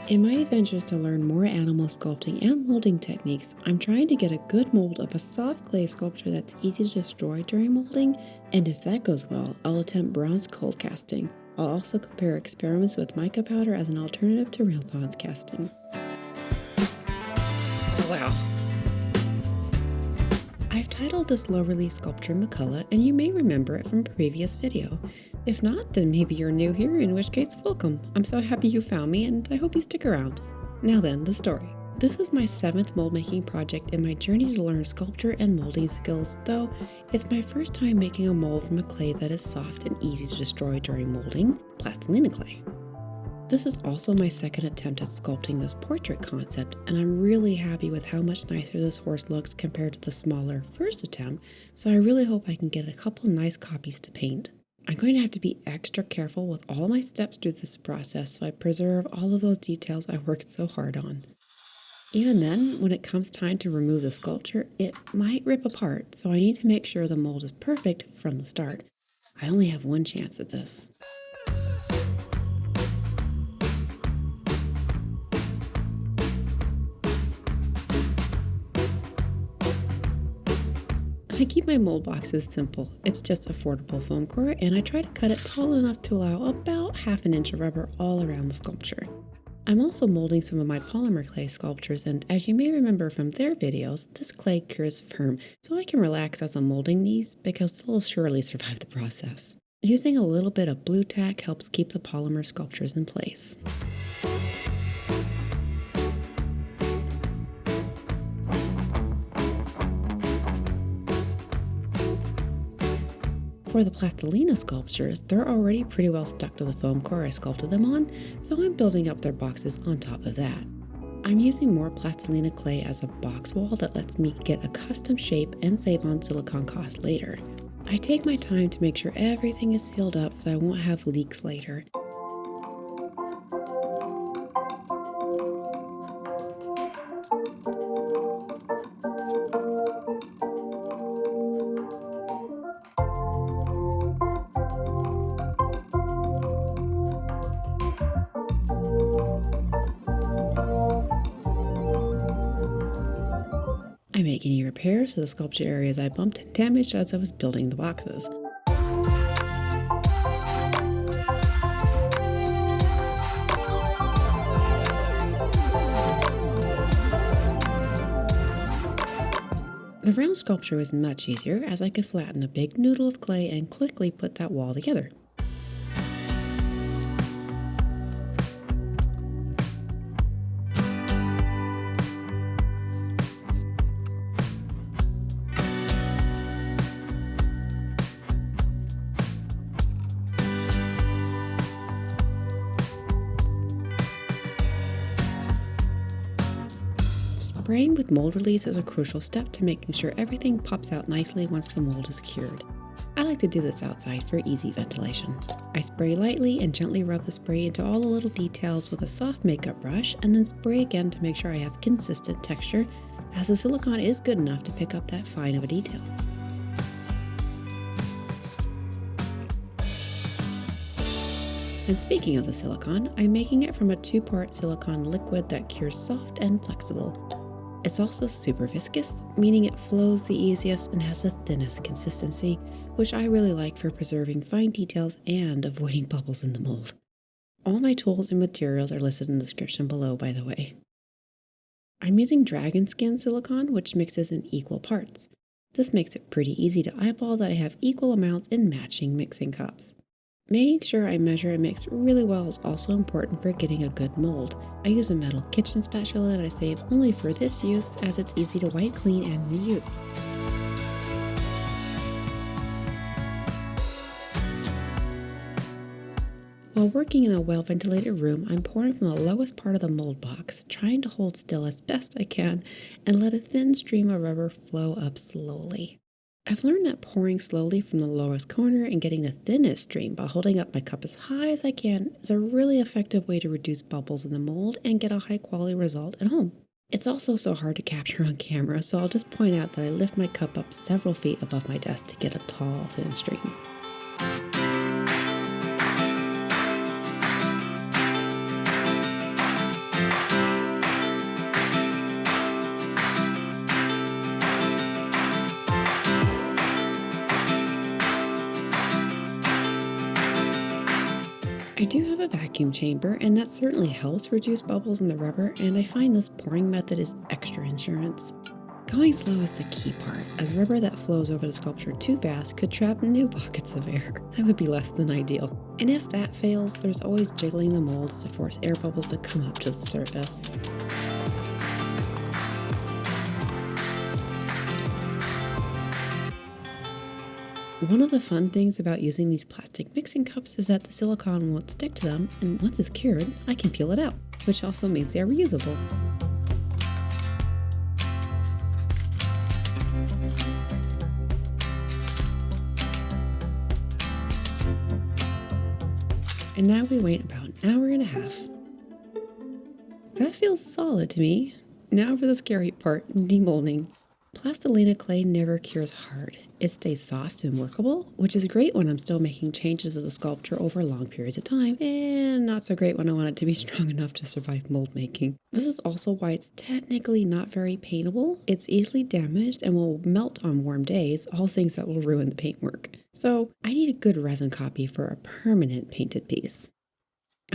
In my adventures to learn more animal sculpting and molding techniques, I'm trying to get a good mold of a soft clay sculpture that's easy to destroy during molding, and if that goes well, I'll attempt bronze cold casting. I'll also compare experiments with mica powder as an alternative to real bronze casting. Oh wow. I've titled this low-relief sculpture Mica, and you may remember it from a previous video. If not, then maybe you're new here, in which case, welcome. I'm so happy you found me, and I hope you stick around. Now then, the story. This is my 7th mold making project in my journey to learn sculpture and molding skills, though it's my first time making a mold from a clay that is soft and easy to destroy during molding, plastilina clay. This is also my second attempt at sculpting this portrait concept, and I'm really happy with how much nicer this horse looks compared to the smaller first attempt, so I really hope I can get a couple nice copies to paint. I'm going to have to be extra careful with all my steps through this process so I preserve all of those details I worked so hard on. Even then, when it comes time to remove the sculpture, it might rip apart, so I need to make sure the mold is perfect from the start. I only have one chance at this. I keep my mold boxes simple. It's just affordable Foamcore, and I try to cut it tall enough to allow about ½ an inch of rubber all around the sculpture. I'm also molding some of my polymer clay sculptures, and as you may remember from their videos, this clay cures firm, so I can relax as I'm molding these because they'll surely survive the process. Using a little bit of blue tack helps keep the polymer sculptures in place. For the plastilina sculptures, they're already pretty well stuck to the foam core I sculpted them on, so I'm building up their boxes on top of that. I'm using more plastilina clay as a box wall that lets me get a custom shape and save on silicone costs later. I take my time to make sure everything is sealed up so I won't have leaks later. I make any repairs to the sculpture areas I bumped and damaged as I was building the boxes. The round sculpture was much easier as I could flatten a big noodle of clay and quickly put that wall together. Spraying with mold release is a crucial step to making sure everything pops out nicely once the mold is cured. I like to do this outside for easy ventilation. I spray lightly and gently rub the spray into all the little details with a soft makeup brush, and then spray again to make sure I have consistent texture, as the silicone is good enough to pick up that fine of a detail. And speaking of the silicone, I'm making it from a 2-part silicone liquid that cures soft and flexible. It's also super viscous, meaning it flows the easiest and has the thinnest consistency, which I really like for preserving fine details and avoiding bubbles in the mold. All my tools and materials are listed in the description below, by the way. I'm using Dragonskin silicone, which mixes in equal parts. This makes it pretty easy to eyeball that I have equal amounts in matching mixing cups. Making sure I measure and mix really well is also important for getting a good mold. I use a metal kitchen spatula that I save only for this use, as it's easy to wipe clean and reuse. While working in a well-ventilated room, I'm pouring from the lowest part of the mold box, trying to hold still as best I can and let a thin stream of rubber flow up slowly. I've learned that pouring slowly from the lowest corner and getting the thinnest stream by holding up my cup as high as I can is a really effective way to reduce bubbles in the mold and get a high quality result at home. It's also so hard to capture on camera, so I'll just point out that I lift my cup up several feet above my desk to get a tall, thin stream. a vacuum chamber, and that certainly helps reduce bubbles in the rubber, and I find this pouring method is extra insurance. Going slow is the key part, as rubber that flows over the sculpture too fast could trap new pockets of air. That would be less than ideal. And if that fails, there's always jiggling the molds to force air bubbles to come up to the surface. One of the fun things about using these plastic mixing cups is that the silicone won't stick to them, and once it's cured, I can peel it out, which also means they are reusable. And now we wait about an hour and a half. That feels solid to me. Now for the scary part, demolding. Plastilina clay never cures hard. It stays soft and workable, which is great when I'm still making changes to the sculpture over long periods of time, and not so great when I want it to be strong enough to survive mold making. This is also why it's technically not very paintable. It's easily damaged and will melt on warm days, all things that will ruin the paintwork. So I need a good resin copy for a permanent painted piece.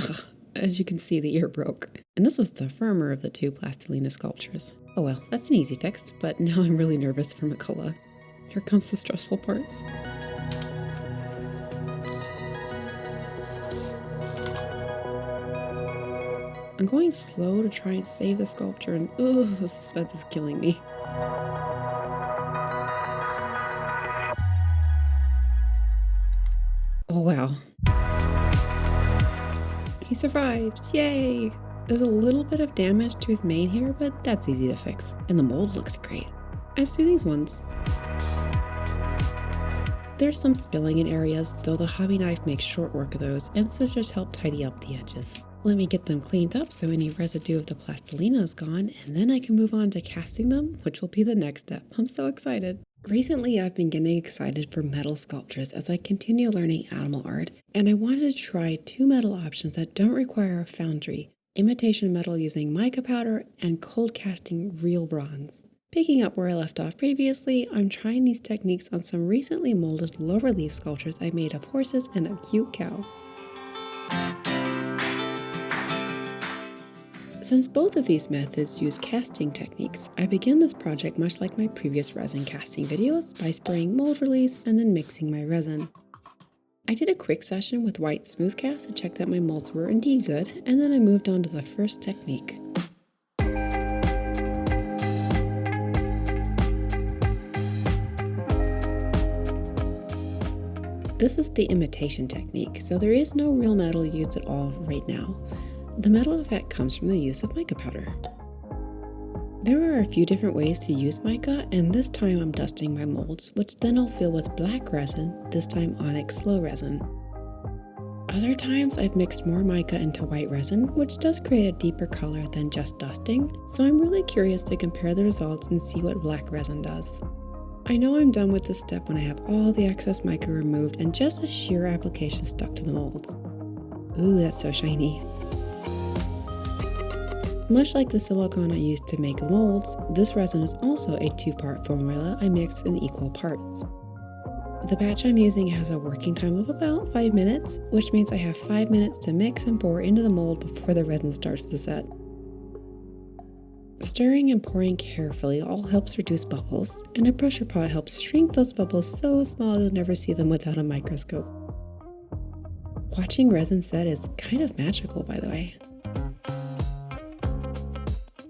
Ugh, as you can see, the ear broke. And this was the firmer of the two plastilina sculptures. Oh well, that's an easy fix, but now I'm really nervous for Mica. Here comes the stressful part. I'm going slow to try and save the sculpture, and the suspense is killing me. Oh wow. He survives, yay! There's a little bit of damage to his mane here, but that's easy to fix. And the mold looks great, as do these ones. There's some spilling in areas, though the hobby knife makes short work of those, and scissors help tidy up the edges. Let me get them cleaned up so any residue of the plastilina is gone, and then I can move on to casting them, which will be the next step. I'm so excited. Recently, I've been getting excited for metal sculptures as I continue learning animal art, and I wanted to try two metal options that don't require a foundry: imitation metal using mica powder and cold casting real bronze. Picking up where I left off previously, I'm trying these techniques on some recently molded low relief sculptures I made of horses and a cute cow. Since both of these methods use casting techniques, I begin this project much like my previous resin casting videos by spraying mold release and then mixing my resin. I did a quick session with white smooth cast to check that my molds were indeed good, and then I moved on to the first technique. This is the imitation technique, so there is no real metal used at all right now. The metal effect comes from the use of mica powder. There are a few different ways to use mica, and this time I'm dusting my molds, which then I'll fill with black resin, this time ONYX SLOW resin. Other times I've mixed more mica into white resin, which does create a deeper color than just dusting, so I'm really curious to compare the results and see what black resin does. I know I'm done with this step when I have all the excess mica removed and just a sheer application stuck to the molds. Ooh, that's so shiny. Much like the silicone I used to make the molds, this resin is also a two-part formula I mixed in equal parts. The batch I'm using has a working time of about 5 minutes, which means I have 5 minutes to mix and pour into the mold before the resin starts to set. Stirring and pouring carefully all helps reduce bubbles, and a pressure pot helps shrink those bubbles so small you'll never see them without a microscope. Watching resin set is kind of magical, by the way.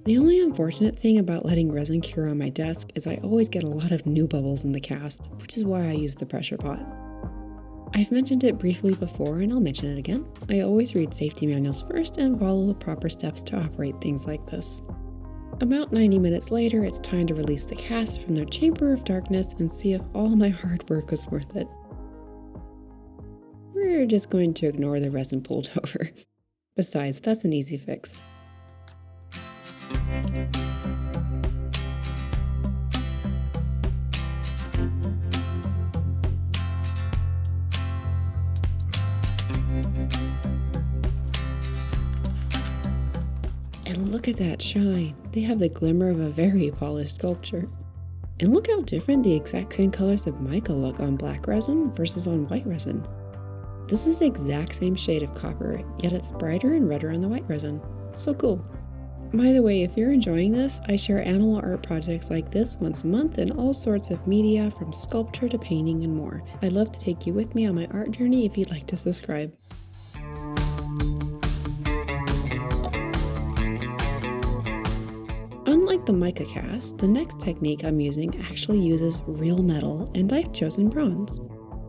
The only unfortunate thing about letting resin cure on my desk is I always get a lot of new bubbles in the cast, which is why I use the pressure pot. I've mentioned it briefly before and I'll mention it again. I always read safety manuals first and follow the proper steps to operate things like this. About 90 minutes later, it's time to release the cast from their chamber of darkness and see if all my hard work was worth it. We're just going to ignore the resin pulled over. Besides, that's an easy fix. And look at that shine. They have the glimmer of a very polished sculpture. And look how different the exact same colors of mica look on black resin versus on white resin. This is the exact same shade of copper, yet it's brighter and redder on the white resin. So cool. By the way, if you're enjoying this, I share animal art projects like this once a month in all sorts of media, from sculpture to painting and more. I'd love to take you with me on my art journey if you'd like to subscribe. Unlike the mica cast, the next technique I'm using actually uses real metal, and I've chosen bronze.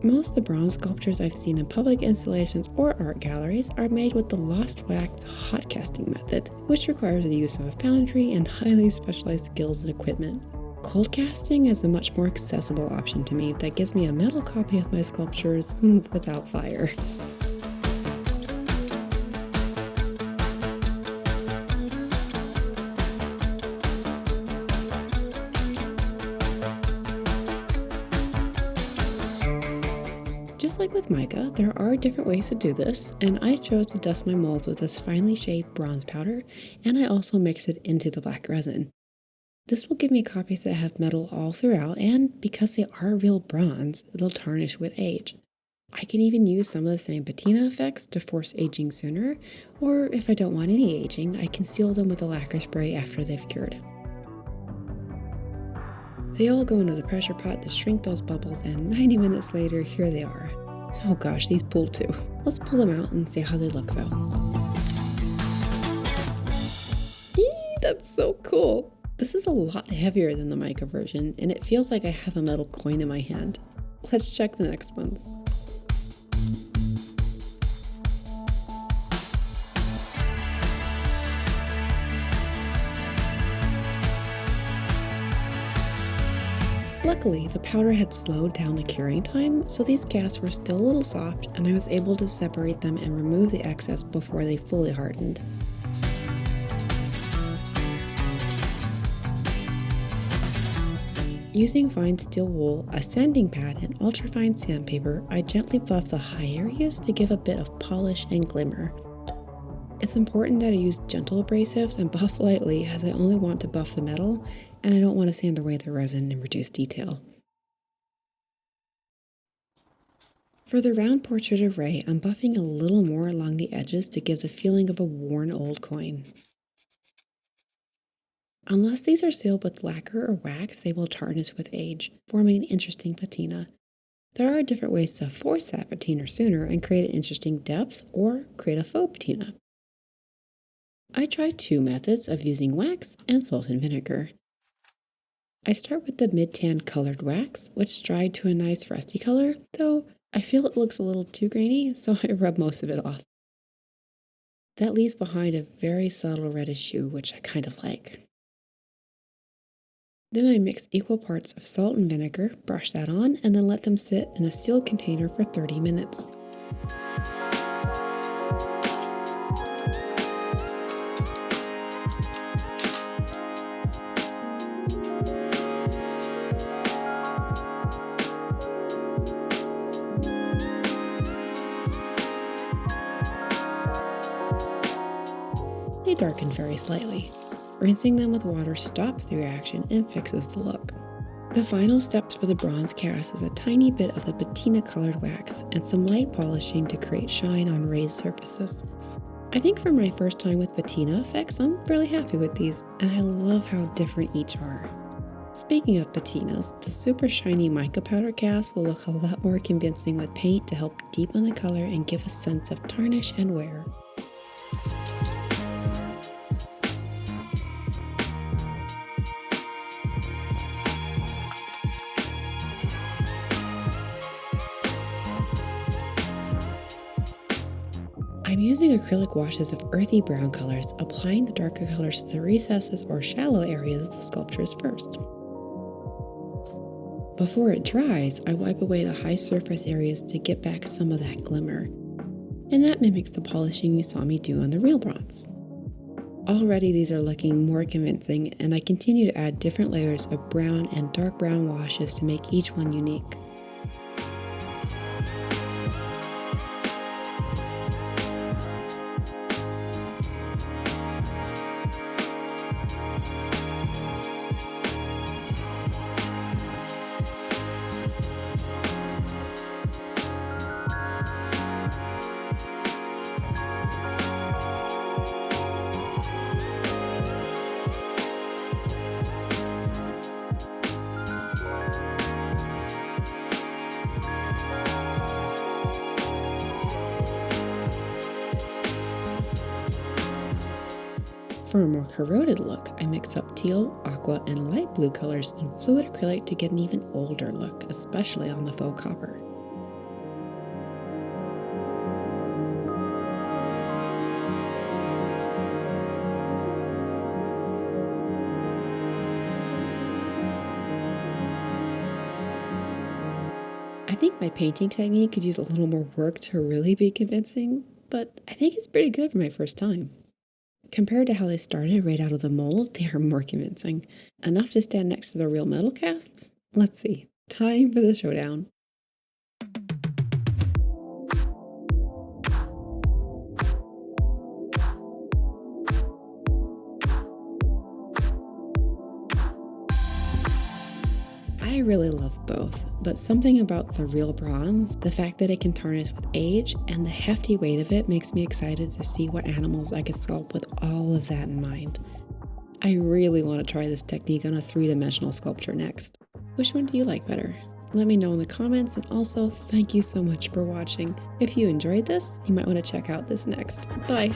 Most of the bronze sculptures I've seen in public installations or art galleries are made with the lost wax hot casting method, which requires the use of a foundry and highly specialized skills and equipment. Cold casting is a much more accessible option to me that gives me a metal copy of my sculptures without fire. Just like with mica, there are different ways to do this, and I chose to dust my molds with this finely shaped bronze powder, and I also mix it into the black resin. This will give me copies that have metal all throughout, and because they are real bronze, they'll tarnish with age. I can even use some of the same patina effects to force aging sooner, or if I don't want any aging, I can seal them with a lacquer spray after they've cured. They all go into the pressure pot to shrink those bubbles, and 90 minutes later, here they are. Oh gosh, these pull too. Let's pull them out and see how they look though. Eee, that's so cool. This is a lot heavier than the mica version, and it feels like I have a metal coin in my hand. Let's check the next ones. Luckily, the powder had slowed down the curing time, so these casts were still a little soft, and I was able to separate them and remove the excess before they fully hardened. Using fine steel wool, a sanding pad, and ultrafine sandpaper, I gently buff the high areas to give a bit of polish and glimmer. It's important that I use gentle abrasives and buff lightly, as I only want to buff the metal, and I don't want to sand away the resin and reduce detail. For the round portrait of Ray, I'm buffing a little more along the edges to give the feeling of a worn old coin. Unless these are sealed with lacquer or wax, they will tarnish with age, forming an interesting patina. There are different ways to force that patina sooner and create an interesting depth, or create a faux patina. I tried two methods of using wax and salt and vinegar. I start with the mid-tan colored wax, which dried to a nice rusty color, though I feel it looks a little too grainy, so I rub most of it off. That leaves behind a very subtle reddish hue, which I kind of like. Then I mix equal parts of salt and vinegar, brush that on, and then let them sit in a sealed container for 30 minutes. They darken very slightly. Rinsing them with water stops the reaction and fixes the look. The final steps for the bronze cast is a tiny bit of the patina colored wax and some light polishing to create shine on raised surfaces. I think for my first time with patina effects, I'm fairly happy with these, and I love how different each are. Speaking of patinas, the super shiny mica powder cast will look a lot more convincing with paint to help deepen the color and give a sense of tarnish and wear. I'm using acrylic washes of earthy brown colors, applying the darker colors to the recesses or shallow areas of the sculptures first. Before it dries, I wipe away the high surface areas to get back some of that glimmer, and that mimics the polishing you saw me do on the real bronze. Already these are looking more convincing, and I continue to add different layers of brown and dark brown washes to make each one unique. For a more corroded look, I mix up teal, aqua, and light blue colors in fluid acrylic to get an even older look, especially on the faux copper. I think my painting technique could use a little more work to really be convincing, but I think it's pretty good for my first time. Compared to how they started right out of the mold, they are more convincing. Enough to stand next to the real metal casts? Let's see. Time for the showdown. I really love both, but something about the real bronze, the fact that it can tarnish with age, and the hefty weight of it makes me excited to see what animals I could sculpt with all of that in mind. I really want to try this technique on a 3-dimensional sculpture next. Which one do you like better? Let me know in the comments, and also thank you so much for watching. If you enjoyed this, you might want to check out this next. Bye!